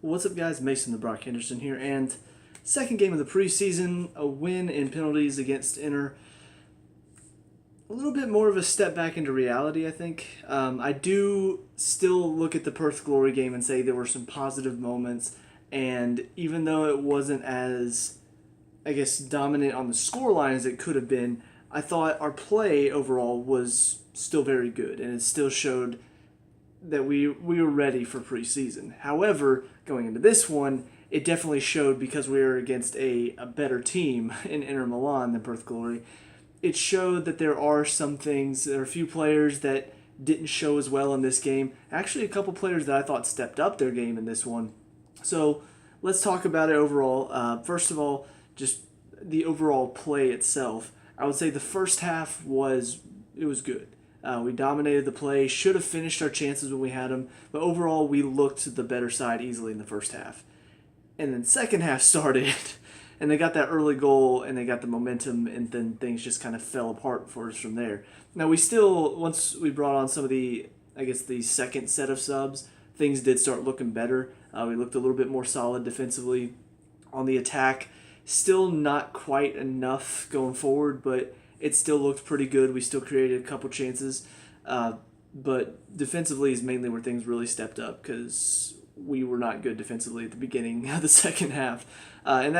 What's up, guys? Mason the Brock Henderson here, and second game of the preseason, a win in penalties against Inter. A little bit more of a step back into reality, I think. I do still look at the Perth Glory game and say there were some positive moments, and even though it wasn't as, dominant on the scoreline as it could have been, I thought our play overall was still very good, and it still showed that we were ready for preseason. However, going into this one, it definitely showed because we were against a better team in Inter Milan than Perth Glory. It showed that there are a few players that didn't show as well in this game. Actually, a couple players that I thought stepped up their game in this one. So let's talk about it overall. First of all, just the overall play itself. I would say the first half was good. We dominated the play, should have finished our chances when we had them, but overall we looked the better side easily in the first half. And then second half started, and they got that early goal, and they got the momentum, and then things just kind of fell apart for us from there. Now we still, once we brought on some of the second set of subs, things did start looking better. We looked a little bit more solid defensively on the attack. Still not quite enough going forward, but it still looked pretty good. We still created a couple chances, but defensively is mainly where things really stepped up because we were not good defensively at the beginning of the second half, and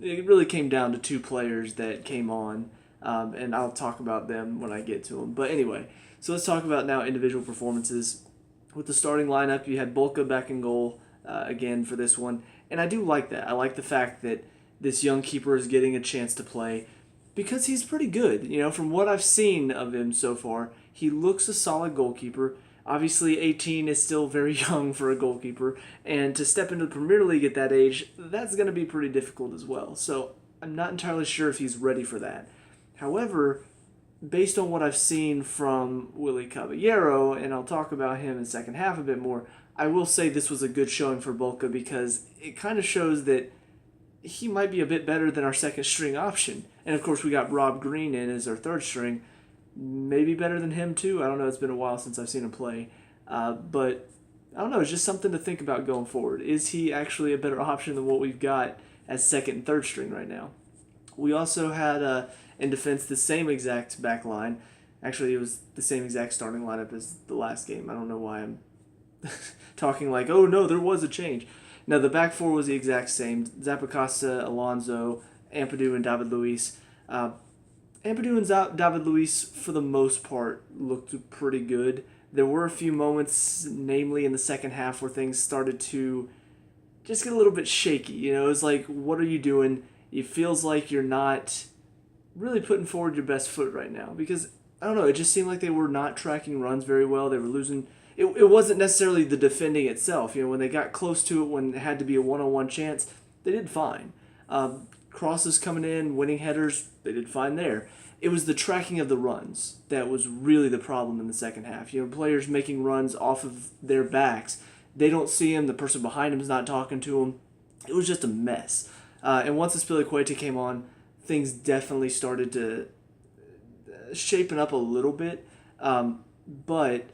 it really came down to two players that came on, and I'll talk about them when I get to them. But anyway, so let's talk about now individual performances. With the starting lineup, you had Bulka back in goal again for this one, and I do like that. I like the fact that this young keeper is getting a chance to play, because he's pretty good. From what I've seen of him so far, he looks a solid goalkeeper. Obviously, 18 is still very young for a goalkeeper, and to step into the Premier League at that age, that's going to be pretty difficult as well. So I'm not entirely sure if he's ready for that. However, based on what I've seen from Willy Caballero, and I'll talk about him in the second half a bit more, I will say this was a good showing for Bulka because it kind of shows that he might be a bit better than our second string option. And of course, we got Rob Green in as our third string. Maybe better than him too. I don't know. It's been a while since I've seen him play. But I don't know. It's just something to think about going forward. Is he actually a better option than what we've got as second and third string right now? We also had in defense the same exact back line. Actually, it was the same exact starting lineup as the last game. I don't know why I'm talking like, oh no, there was a change. Now, the back four was the exact same. Zappacosta, Alonso, Ampadu, and David Luiz. Ampadu and David Luiz, for the most part, looked pretty good. There were a few moments, namely in the second half, where things started to just get a little bit shaky. It was like, what are you doing? It feels like you're not really putting forward your best foot right now. Because, I don't know, it just seemed like they were not tracking runs very well. They were losing. It wasn't necessarily the defending itself. When they got close to it, when it had to be a one-on-one chance, they did fine. Crosses coming in, winning headers, they did fine there. It was the tracking of the runs that was really the problem in the second half. Players making runs off of their backs. They don't see him. The person behind him is not talking to him. It was just a mess. And once Aspilicueta came on, things definitely started to shapen up a little bit. But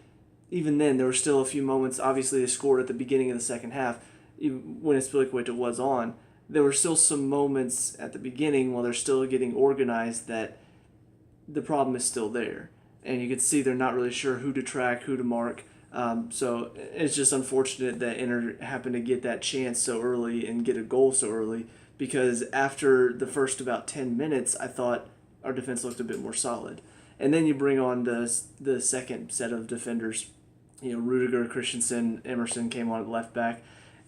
even then, there were still a few moments. Obviously, they scored at the beginning of the second half even when Aspilicueta was on. There were still some moments at the beginning while they're still getting organized that the problem is still there. And you can see they're not really sure who to track, who to mark. So it's just unfortunate that Inter happened to get that chance so early and get a goal so early, because after the first about 10 minutes, I thought our defense looked a bit more solid. And then you bring on the second set of defenders. Rudiger, Christensen, Emerson came on at left back.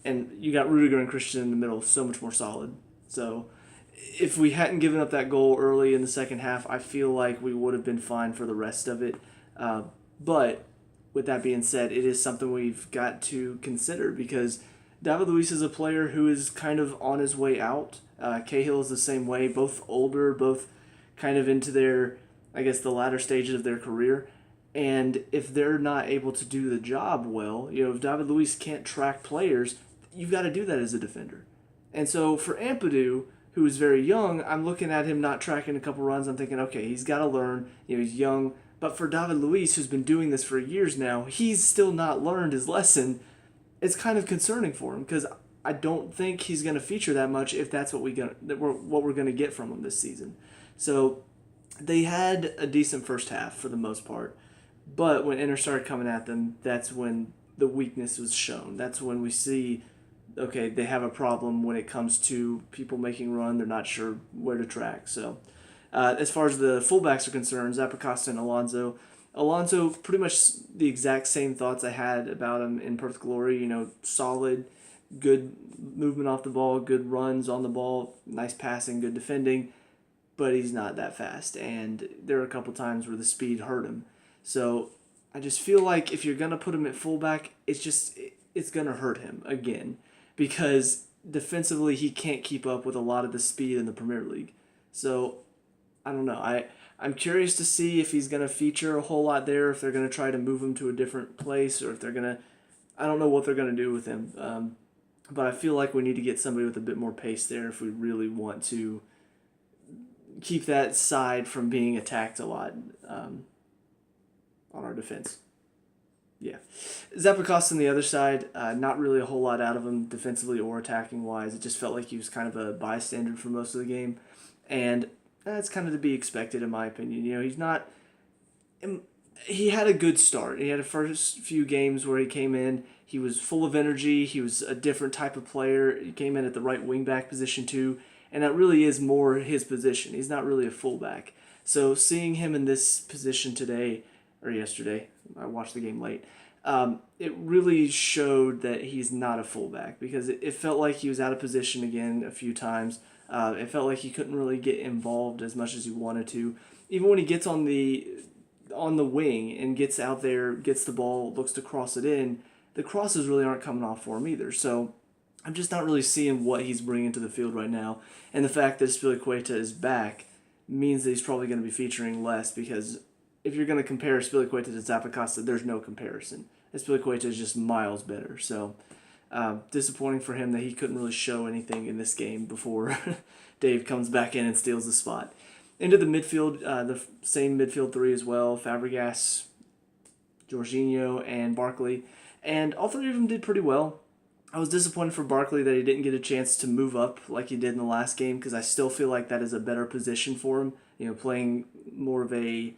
And you got Rudiger and Christensen in the middle, so much more solid. So if we hadn't given up that goal early in the second half, I feel like we would have been fine for the rest of it. But with that being said, it is something we've got to consider because David Luiz is a player who is kind of on his way out. Cahill is the same way, both older, both kind of into their, the latter stages of their career. And if they're not able to do the job well, if David Luiz can't track players, you've got to do that as a defender. And so for Ampadu, who is very young, I'm looking at him not tracking a couple runs. I'm thinking, okay, he's got to learn. He's young. But for David Luiz, who's been doing this for years now, he's still not learned his lesson. It's kind of concerning for him because I don't think he's going to feature that much if that's what we're going to get from him this season. So they had a decent first half for the most part, but when Inter started coming at them, that's when the weakness was shown. That's when we see, okay, they have a problem when it comes to people making run. They're not sure where to track. So as far as the fullbacks are concerned, Zappacosta and Alonso. Alonso, pretty much the exact same thoughts I had about him in Perth Glory. Solid, good movement off the ball, good runs on the ball, nice passing, good defending, but he's not that fast. And there are a couple times where the speed hurt him. So I just feel like if you're going to put him at fullback, it's going to hurt him again because defensively he can't keep up with a lot of the speed in the Premier League. So I don't know. I'm curious to see if he's going to feature a whole lot there, if they're going to try to move him to a different place, or if they're going to, I don't know what they're going to do with him. But I feel like we need to get somebody with a bit more pace there if we really want to keep that side from being attacked a lot on our defense. Yeah. Zappacosta on the other side, not really a whole lot out of him defensively or attacking wise. It just felt like he was kind of a bystander for most of the game. And that's kind of to be expected in my opinion. He's not... He had a good start. He had the first few games where he came in. He was full of energy. He was a different type of player. He came in at the right wing-back position too. And that really is more his position. He's not really a fullback. So seeing him in this position today, or yesterday, I watched the game late, it really showed that he's not a fullback because it felt like he was out of position again a few times. It felt like he couldn't really get involved as much as he wanted to. Even when he gets on the wing and gets out there, gets the ball, looks to cross it in, the crosses really aren't coming off for him either. So I'm just not really seeing what he's bringing to the field right now. And the fact that Spilicueta is back means that he's probably going to be featuring less because if you're going to compare Spilicueta to Zappacosta, there's no comparison. Spilicueta is just miles better. So disappointing for him that he couldn't really show anything in this game before Dave comes back in and steals the spot. Into the midfield, the same midfield three as well, Fabregas, Jorginho, and Barkley. And all three of them did pretty well. I was disappointed for Barkley that he didn't get a chance to move up like he did in the last game because I still feel like that is a better position for him, playing more of a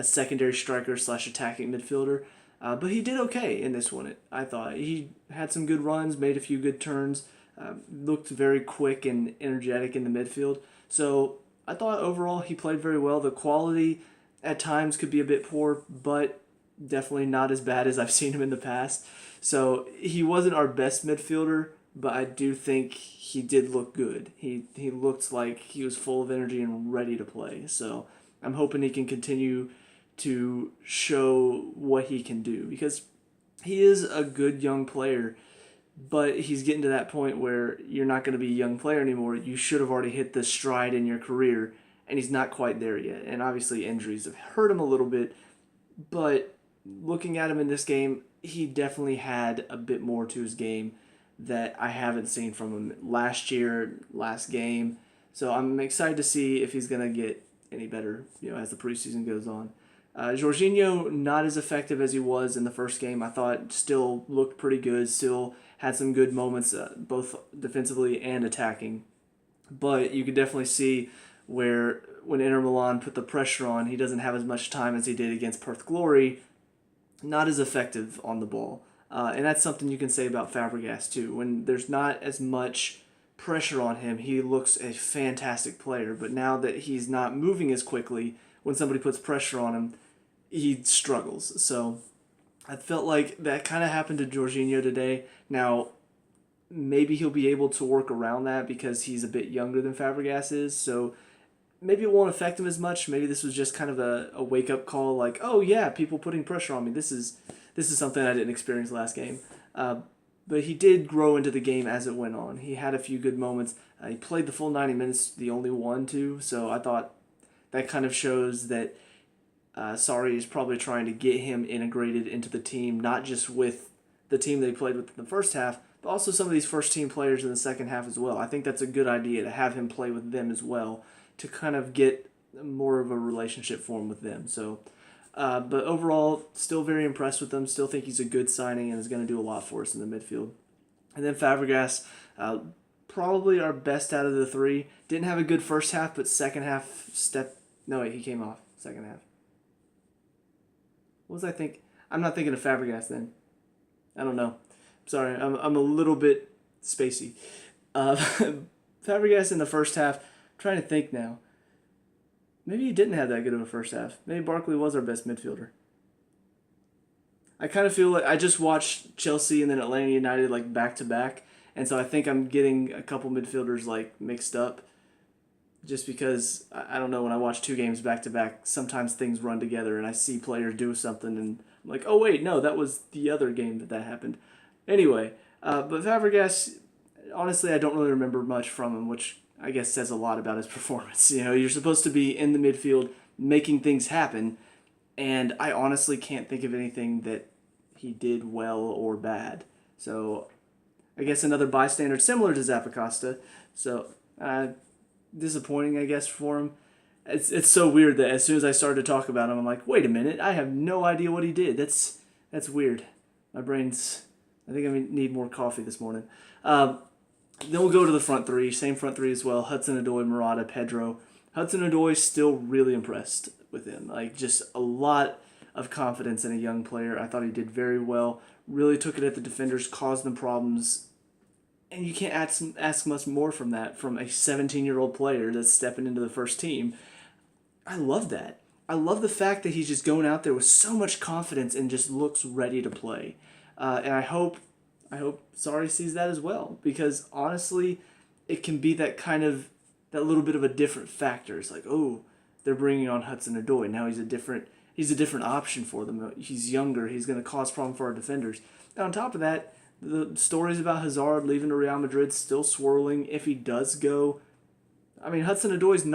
secondary striker / attacking midfielder. But he did okay in this one, I thought. He had some good runs, made a few good turns, looked very quick and energetic in the midfield. So I thought overall he played very well. The quality at times could be a bit poor, but definitely not as bad as I've seen him in the past. So he wasn't our best midfielder, but I do think he did look good. He looked like he was full of energy and ready to play. So I'm hoping he can continue to show what he can do because he is a good young player, but he's getting to that point where you're not going to be a young player anymore. You should have already hit the stride in your career, and he's not quite there yet. And obviously injuries have hurt him a little bit, but looking at him in this game, he definitely had a bit more to his game that I haven't seen from him last game. So I'm excited to see if he's going to get any better, as the preseason goes on. Jorginho, not as effective as he was in the first game. I thought still looked pretty good, still had some good moments, both defensively and attacking. But you could definitely see where when Inter Milan put the pressure on, he doesn't have as much time as he did against Perth Glory, not as effective on the ball. And that's something you can say about Fabregas too. When there's not as much pressure on him, he looks a fantastic player. But now that he's not moving as quickly, when somebody puts pressure on him, he struggles. So I felt like that kind of happened to Jorginho today. Now, maybe he'll be able to work around that because he's a bit younger than Fabregas is. So maybe it won't affect him as much. Maybe this was just kind of a wake-up call like, oh yeah, people putting pressure on me. This is something I didn't experience last game. But he did grow into the game as it went on. He had a few good moments. He played the full 90 minutes, the only one too. So I thought that kind of shows that Sarri is probably trying to get him integrated into the team, not just with the team they played with in the first half, but also some of these first-team players in the second half as well. I think that's a good idea to have him play with them as well to kind of get more of a relationship formed with them. So, but overall, still very impressed with him. Still think he's a good signing and is going to do a lot for us in the midfield. And then Fabregas, probably our best out of the three. Didn't have a good first half, but second half No, wait, he came off second half. What was I think? I'm not thinking of Fabregas then. I don't know. Sorry, I'm a little bit spacey. Uh, Fabregas in the first half. I'm trying to think now. Maybe he didn't have that good of a first half. Maybe Barkley was our best midfielder. I kind of feel like I just watched Chelsea and then Atlanta United like back to back, and so I think I'm getting a couple midfielders like mixed up. Just because I don't know, when I watch two games back to back, sometimes things run together and I see players do something and I'm like, oh wait, no, that was the other game that happened. Anyway, but Fabregas, honestly, I don't really remember much from him, which I guess says a lot about his performance. You know, you're supposed to be in the midfield making things happen, and I honestly can't think of anything that he did well or bad. So I guess another bystander similar to Zappacosta. So disappointing, I guess, for him. It's so weird that as soon as I started to talk about him, I'm like, wait a minute, I have no idea what he did. That's weird. My brain's... I think I need more coffee this morning. Then we'll go to the front three. Same front three as well. Hudson-Odoi, Morata, Pedro. Hudson-Odoi still really impressed with him. Like, just a lot of confidence in a young player. I thought he did very well. Really took it at the defenders, caused them problems. And you can't ask much more from that, from a 17-year-old player that's stepping into the first team. I love that. I love the fact that he's just going out there with so much confidence and just looks ready to play. And I hope Sarri sees that as well, because honestly, it can be that little bit of a different factor. It's like, oh, they're bringing on Hudson-Odoi. Now he's a different option for them. He's younger. He's going to cause problem for our defenders. And on top of that, the stories about Hazard leaving to Real Madrid still swirling. If he does go, I mean, Hudson-Odoi's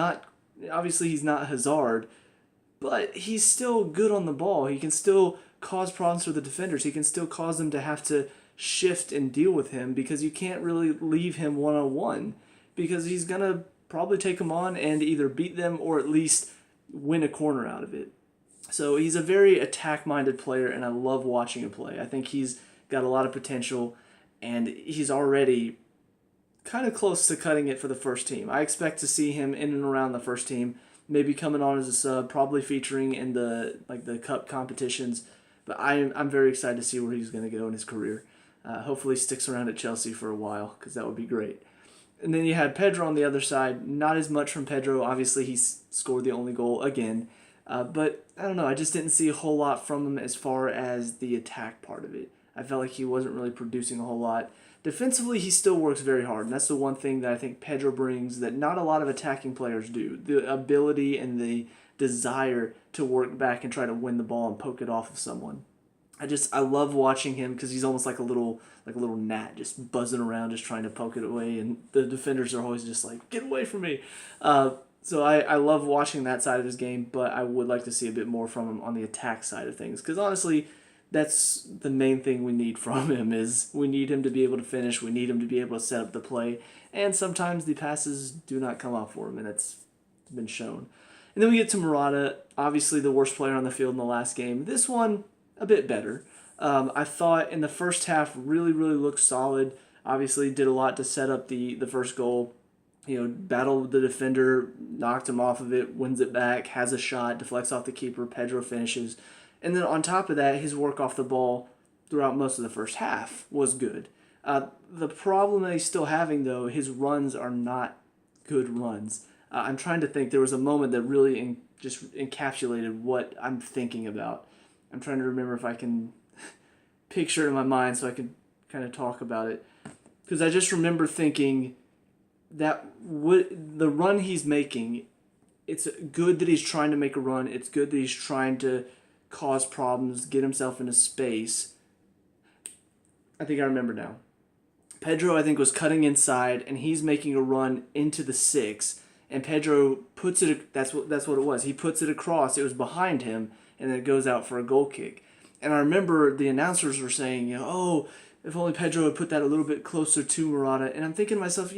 obviously he's not Hazard, but he's still good on the ball. He can still cause problems for the defenders. He can still cause them to have to shift and deal with him, because you can't really leave him one-on-one, because he's going to probably take them on and either beat them or at least win a corner out of it. So he's a very attack-minded player, and I love watching him play. I think he's got a lot of potential, and he's already kind of close to cutting it for the first team. I expect to see him in and around the first team, maybe coming on as a sub, probably featuring in the cup competitions. But I'm very excited to see where he's going to go in his career. Hopefully he sticks around at Chelsea for a while, because that would be great. And then you had Pedro on the other side. Not as much from Pedro. Obviously, he's scored the only goal again. But I don't know. I just didn't see a whole lot from him as far as the attack part of it. I felt like he wasn't really producing a whole lot. Defensively, he still works very hard, and that's the one thing that I think Pedro brings that not a lot of attacking players do. The ability and the desire to work back and try to win the ball and poke it off of someone. I love watching him, because he's almost like a little gnat, just buzzing around, just trying to poke it away, and the defenders are always just like, get away from me. So I love watching that side of his game, but I would like to see a bit more from him on the attack side of things, because honestly, that's the main thing we need from him. Is we need him to be able to finish, we need him to be able to set up the play, and sometimes the passes do not come off for him, and it's been shown. And then we get to Morata, obviously the worst player on the field in the last game. This one, a bit better. I thought in the first half really looked solid. Obviously did a lot to set up the first goal. You know, battled the defender, knocked him off of it, wins it back, has a shot, deflects off the keeper, Pedro finishes. And then on top of that, his work off the ball throughout most of the first half was good. The problem that he's still having, though, his runs are not good runs. I'm trying to think. There was a moment that really just encapsulated what I'm thinking about. I'm trying to remember if I can picture it in my mind so I can kind of talk about it. Because I just remember thinking that the run he's making, it's good that he's trying to make a run. It's good that he's trying to cause problems, get himself into space. I think I remember now. Pedro, I think, was cutting inside, and he's making a run into the 6, and Pedro puts it, that's what it was. He puts it across. It was behind him, and then it goes out for a goal kick. And I remember the announcers were saying, oh, if only Pedro had put that a little bit closer to Morata. And I'm thinking to myself,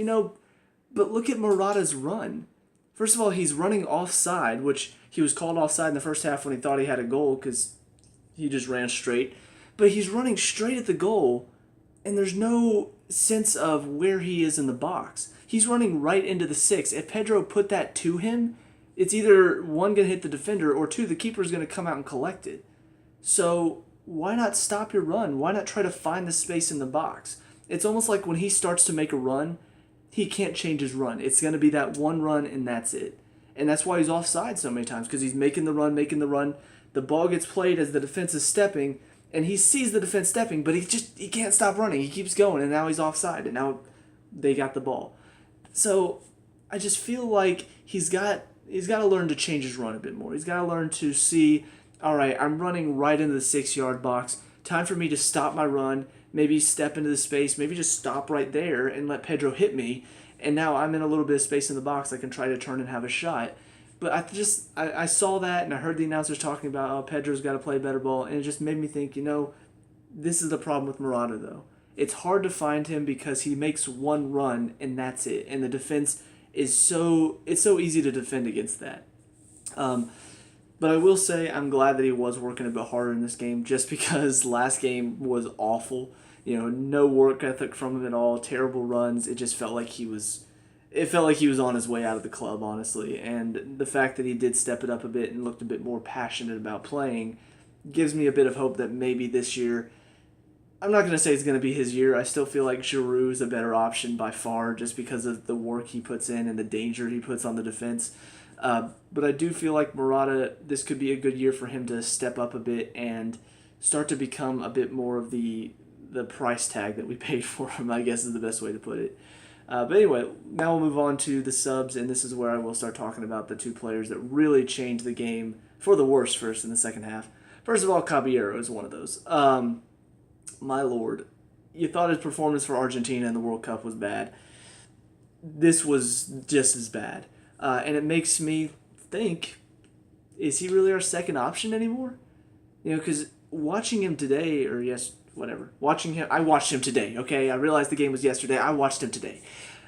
but look at Morata's run. First of all, he's running offside, which he was called offside in the first half when he thought he had a goal because he just ran straight. But he's running straight at the goal, and there's no sense of where he is in the box. He's running right into the 6. If Pedro put that to him, it's either one, going to hit the defender, or two, the keeper's going to come out and collect it. So why not stop your run? Why not try to find the space in the box? It's almost like when he starts to make a run, he can't change his run. It's going to be that one run and that's it. And that's why he's offside so many times, because he's making the run. The ball gets played as the defense is stepping, and he sees the defense stepping, but he can't stop running. He keeps going, and now he's offside, and now they got the ball. So I just feel like he's got to learn to change his run a bit more. He's got to learn to see, all right, I'm running right into the 6-yard box. Time for me to stop my run, maybe step into the space, maybe just stop right there and let Pedro hit me. And now I'm in a little bit of space in the box. I can try to turn and have a shot. But I saw that, and I heard the announcers talking about, oh, Pedro's got to play better ball. And it just made me think, this is the problem with Murata, though. It's hard to find him because he makes one run, and that's it. And the defense it's so easy to defend against that. But I will say I'm glad that he was working a bit harder in this game, just because last game was awful. No work ethic from him at all, terrible runs. It just felt like he was on his way out of the club, honestly. And the fact that he did step it up a bit and looked a bit more passionate about playing gives me a bit of hope that maybe this year, I'm not going to say it's going to be his year. I still feel like Giroud is a better option by far, just because of the work he puts in and the danger he puts on the defense. But I do feel like Murata, this could be a good year for him to step up a bit and start to become a bit more of the price tag that we paid for him, I guess is the best way to put it. But anyway, now we'll move on to the subs, and this is where I will start talking about the two players that really changed the game for the worse first in the second half. First of all, Caballero is one of those. My lord, you thought his performance for Argentina in the World Cup was bad. This was just as bad. And it makes me think, is he really our second option anymore? Because watching him today, I watched him today, okay? I realized the game was yesterday. I watched him today.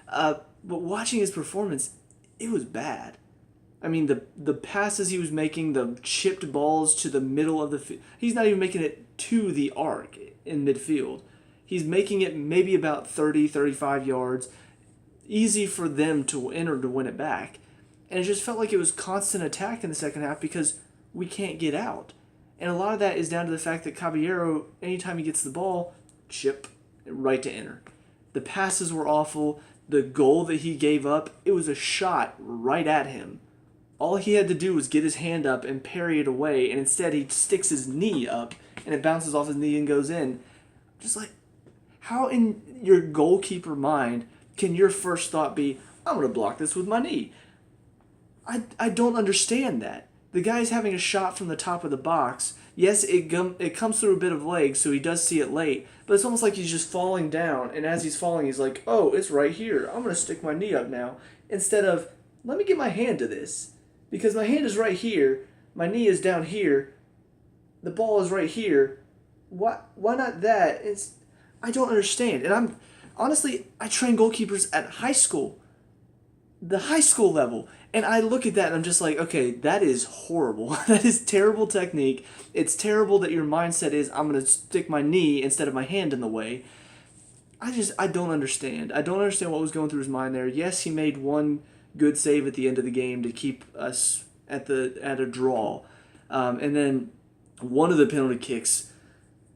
But watching his performance, it was bad. I mean, the passes he was making, the chipped balls to the middle of the field. He's not even making it to the arc in midfield. He's making it maybe about 30, 35 yards. Easy for them to enter to win it back. And it just felt like it was constant attack in the second half because we can't get out. And a lot of that is down to the fact that Caballero, anytime he gets the ball, chip right to enter. The passes were awful. The goal that he gave up, it was a shot right at him. All he had to do was get his hand up and parry it away, and instead he sticks his knee up, and it bounces off his knee and goes in. Just like, how in your goalkeeper mind can your first thought be, I'm going to block this with my knee? I don't understand that. The guy's having a shot from the top of the box. Yes, it comes through a bit of leg, so he does see it late, but it's almost like he's just falling down, and as he's falling, he's like, oh, it's right here. I'm going to stick my knee up now, instead of, let me get my hand to this, because my hand is right here, my knee is down here, the ball is right here. Why not that? I don't understand, and I train goalkeepers at high school, the high school level. And I look at that and I'm just like, okay, that is horrible. That is terrible technique. It's terrible that your mindset is, I'm going to stick my knee instead of my hand in the way. I don't understand. I don't understand what was going through his mind there. Yes, he made one good save at the end of the game to keep us at a draw. And then one of the penalty kicks,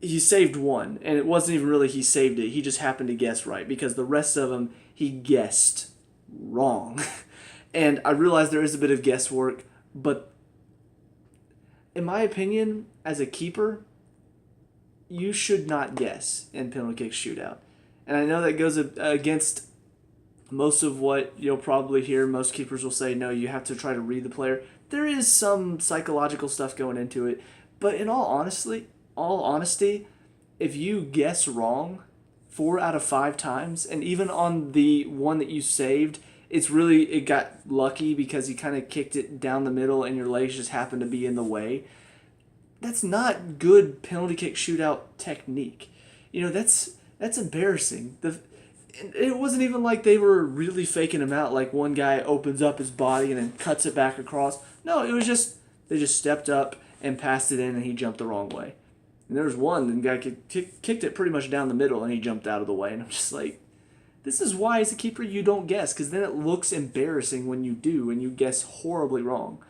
he saved one. And it wasn't even really he saved it. He just happened to guess right, because the rest of them, he guessed wrong. And I realize there is a bit of guesswork, but in my opinion, as a keeper, you should not guess in penalty kick shootout. And I know that goes against most of what you'll probably hear. Most keepers will say, no, you have to try to read the player. There is some psychological stuff going into it, but in all honesty, if you guess wrong 4 out of 5 times, and even on the one that you saved, it got lucky because he kind of kicked it down the middle and your legs just happened to be in the way. That's not good penalty kick shootout technique. That's embarrassing. It wasn't even like they were really faking him out, like one guy opens up his body and then cuts it back across. No, it was just, they just stepped up and passed it in and he jumped the wrong way. And there was one, the guy kicked it pretty much down the middle and he jumped out of the way. And I'm just like, This is why, as a keeper, you don't guess, because then it looks embarrassing when you do and you guess horribly wrong.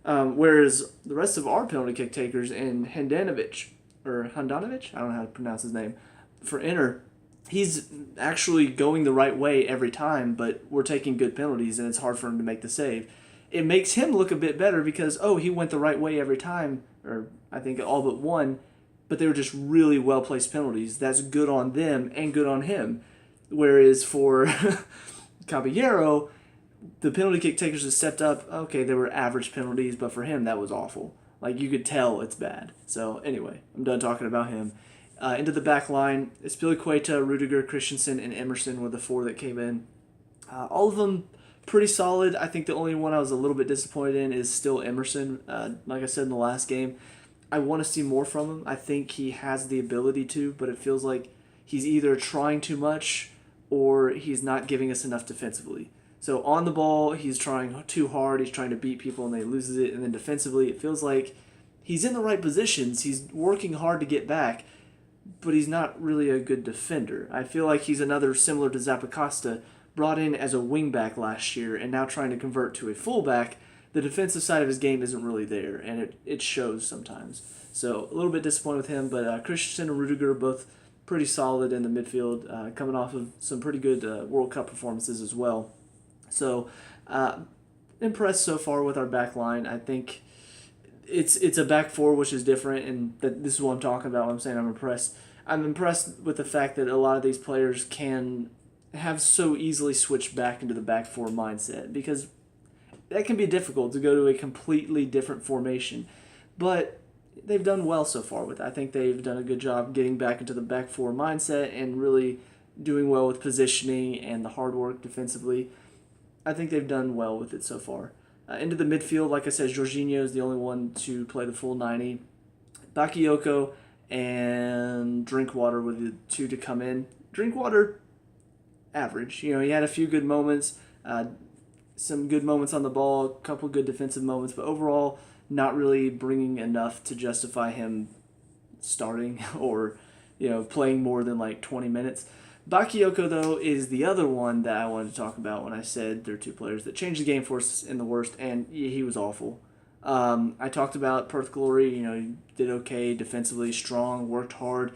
Whereas the rest of our penalty kick takers in Handanovic, or Handanovic? I don't know how to pronounce his name, for Inter, he's actually going the right way every time, but we're taking good penalties and it's hard for him to make the save. It makes him look a bit better because, oh, he went the right way every time, or I think all but one, but they were just really well-placed penalties. That's good on them and good on him. Whereas for Caballero, the penalty kick takers that stepped up, okay, they were average penalties, but for him, that was awful. Like, you could tell it's bad. So, anyway, I'm done talking about him. Into the back line, Azpilicueta, Rudiger, Christensen, and Emerson were the four that came in. All of them pretty solid. I think the only one I was a little bit disappointed in is still Emerson. Like I said in the last game, I want to see more from him. I think he has the ability to, but it feels like he's either trying too much or he's not giving us enough defensively. So on the ball, he's trying too hard. He's trying to beat people and then he loses it. And then defensively, it feels like he's in the right positions. He's working hard to get back, but he's not really a good defender. I feel like he's another similar to Zappacosta, brought in as a wingback last year and now trying to convert to a fullback. The defensive side of his game isn't really there, and it shows sometimes. So a little bit disappointed with him, but Christensen and Rudiger are both pretty solid in the midfield, coming off of some pretty good World Cup performances as well. So, impressed so far with our back line. I think it's a back four, which is different, and this is what I'm talking about when I'm saying I'm impressed. I'm impressed with the fact that a lot of these players can have so easily switched back into the back four mindset, because that can be difficult to go to a completely different formation. But they've done well so far with it. I think they've done a good job getting back into the back four mindset and really doing well with positioning and the hard work defensively. I think they've done well with it so far. Into the midfield, like I said, Jorginho is the only one to play the full 90. Bakayoko and Drinkwater were the two to come in. Drinkwater, average. He had a few good moments, some good moments on the ball, a couple good defensive moments, but overall not really bringing enough to justify him starting or playing more than like 20 minutes. Bakayoko, though, is the other one that I wanted to talk about when I said there are two players that changed the game for us in the worst, and he was awful. I talked about Perth Glory. He did okay defensively, strong, worked hard.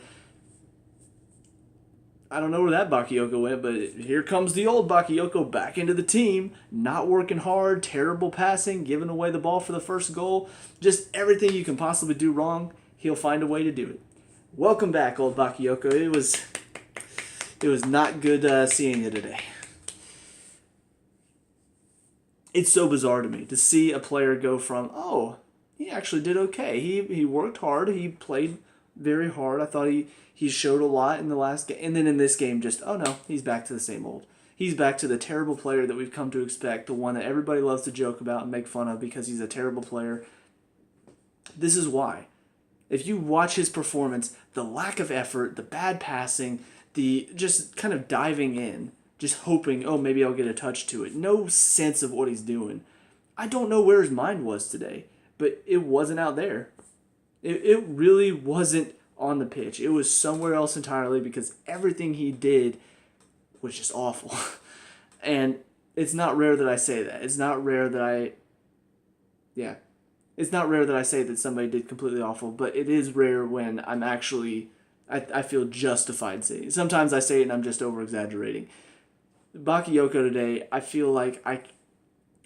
I don't know where that Bakayoko went, but here comes the old Bakayoko back into the team, not working hard, terrible passing, giving away the ball for the first goal. Just everything you can possibly do wrong, he'll find a way to do it. Welcome back, old Bakayoko. It was not good seeing you today. It's so bizarre to me to see a player go from, oh, he actually did okay. He worked hard. He played very hard. I thought he showed a lot in the last game. And then in this game, just, oh no, he's back to the same old. He's back to the terrible player that we've come to expect, the one that everybody loves to joke about and make fun of because he's a terrible player. This is why. If you watch his performance, the lack of effort, the bad passing, the just kind of diving in, just hoping, oh, maybe I'll get a touch to it. No sense of what he's doing. I don't know where his mind was today, but it wasn't out there. It really wasn't on the pitch. It was somewhere else entirely because everything he did was just awful. And it's not rare that I say that. It's not rare that I say that somebody did completely awful, but it is rare when I'm actually, I feel justified saying it. Sometimes I say it and I'm just over-exaggerating. Bakayoko today, I feel like I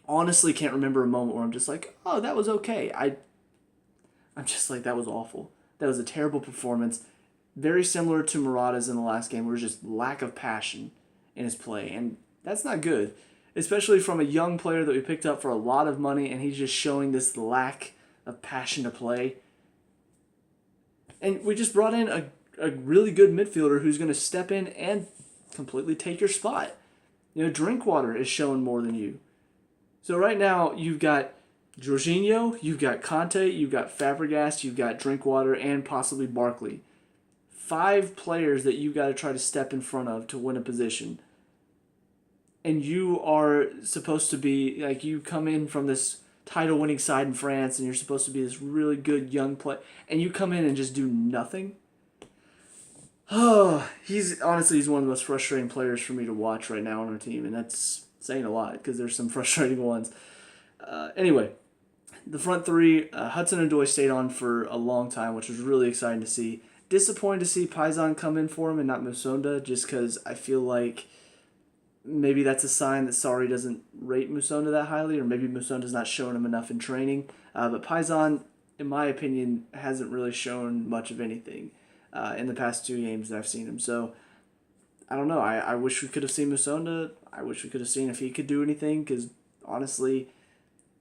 honestly can't remember a moment where I'm just like, oh, that was okay. I'm just like, that was awful. That was a terrible performance. Very similar to Murata's in the last game, where just lack of passion in his play. And that's not good, especially from a young player that we picked up for a lot of money, and he's just showing this lack of passion to play. And we just brought in a really good midfielder who's going to step in and completely take your spot. Drinkwater is showing more than you. So right now, you've got Jorginho, you've got Conte, you've got Fabregas, you've got Drinkwater, and possibly Barkley. 5 players that you've got to try to step in front of to win a position. And you are supposed to be, like, you come in from this title-winning side in France, and you're supposed to be this really good young player, and you come in and just do nothing? Oh, he's one of the most frustrating players for me to watch right now on our team, and that's saying a lot because there's some frustrating ones. Anyway, the front three, Hudson-Odoi stayed on for a long time, which was really exciting to see. Disappointed to see Paisan come in for him and not Musonda, just because I feel like maybe that's a sign that Sarri doesn't rate Musonda that highly, or maybe Musonda's not showing him enough in training. But Paisan, in my opinion, hasn't really shown much of anything in the past 2 games that I've seen him. So I don't know. I wish we could have seen Musonda. I wish we could have seen if he could do anything, because honestly,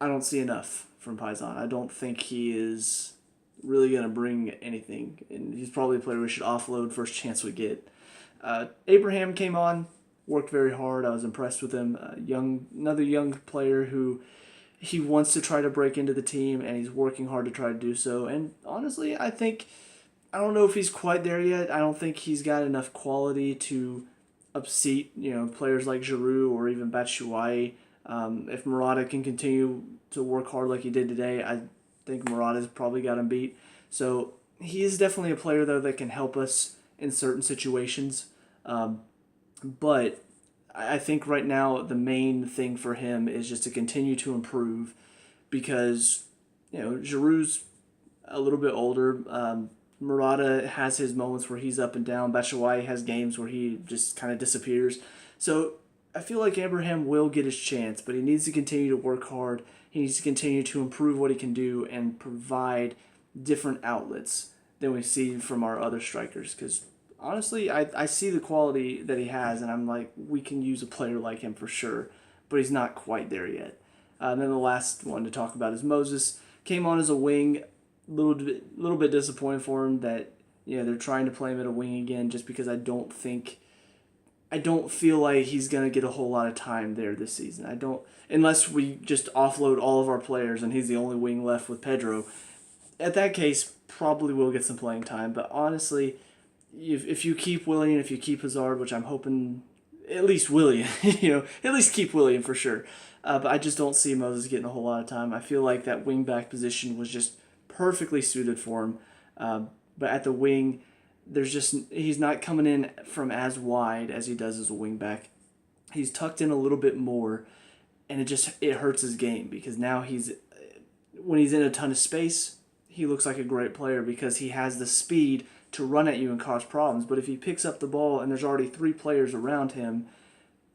I don't see enough from Paisan. I don't think he is really going to bring anything, and he's probably a player we should offload first chance we get. Abraham came on, worked very hard. I was impressed with him. Another young player who he wants to try to break into the team, and he's working hard to try to do so. And honestly, I don't know if he's quite there yet. I don't think he's got enough quality to upseat players like Giroud or even Batshuayi. If Murata can continue to work hard like he did today, I think Murata's probably got him beat. So he is definitely a player, though, that can help us in certain situations. But I think right now the main thing for him is just to continue to improve, because Giroud's a little bit older. Murata has his moments where he's up and down. Batshuayi has games where he just kind of disappears. So I feel like Abraham will get his chance, but he needs to continue to work hard. He needs to continue to improve what he can do and provide different outlets than we see from our other strikers. Because honestly, I see the quality that he has, and I'm like, we can use a player like him for sure, but he's not quite there yet. And then the last one to talk about is Moses. Came on as a wing. Little bit disappointed for him that they're trying to play him at a wing again, just because I don't feel like he's gonna get a whole lot of time there this season. Unless we just offload all of our players and he's the only wing left with Pedro. At that case, probably will get some playing time. But honestly, if you keep Willian, if you keep Hazard, which I'm hoping, at least Willian, at least keep Willian for sure. But I just don't see Moses getting a whole lot of time. I feel like that wing back position was just perfectly suited for him. But at the wing, he's not coming in from as wide as he does as a wing back. He's tucked in a little bit more, and it hurts his game, because now when he's in a ton of space, he looks like a great player because he has the speed to run at you and cause problems. But if he picks up the ball and there's already 3 players around him,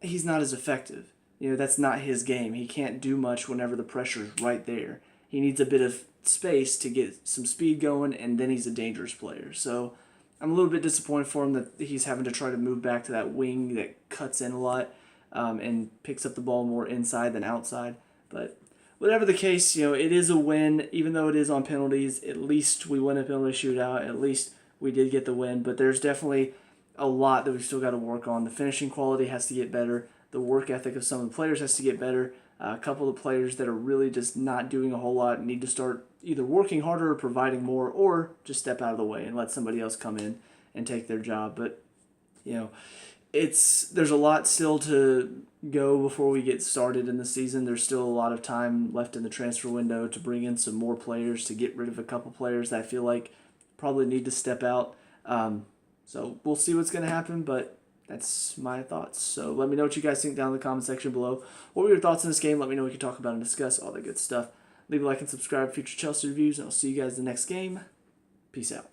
he's not as effective. That's not his game. He can't do much whenever the pressure is right there. He needs a bit of space to get some speed going, and then he's a dangerous player. So I'm a little bit disappointed for him that he's having to try to move back to that wing that cuts in a lot and picks up the ball more inside than outside. But whatever the case, it is a win, even though it is on penalties. At least we win a penalty shootout. At least we did get the win. But there's definitely a lot that we've still got to work on. The finishing quality has to get better. The work ethic of some of the players has to get better. A couple of players that are really just not doing a whole lot need to start either working harder or providing more, or just step out of the way and let somebody else come in and take their job. But there's a lot still to go before we get started in the season. There's still a lot of time left in the transfer window to bring in some more players, to get rid of a couple players that I feel like probably need to step out. So we'll see what's going to happen, but that's my thoughts. So let me know what you guys think down in the comment section below. What were your thoughts on this game? Let me know. We can talk about and discuss all that good stuff. Leave a like and subscribe for future Chelsea reviews, and I'll see you guys in the next game. Peace out.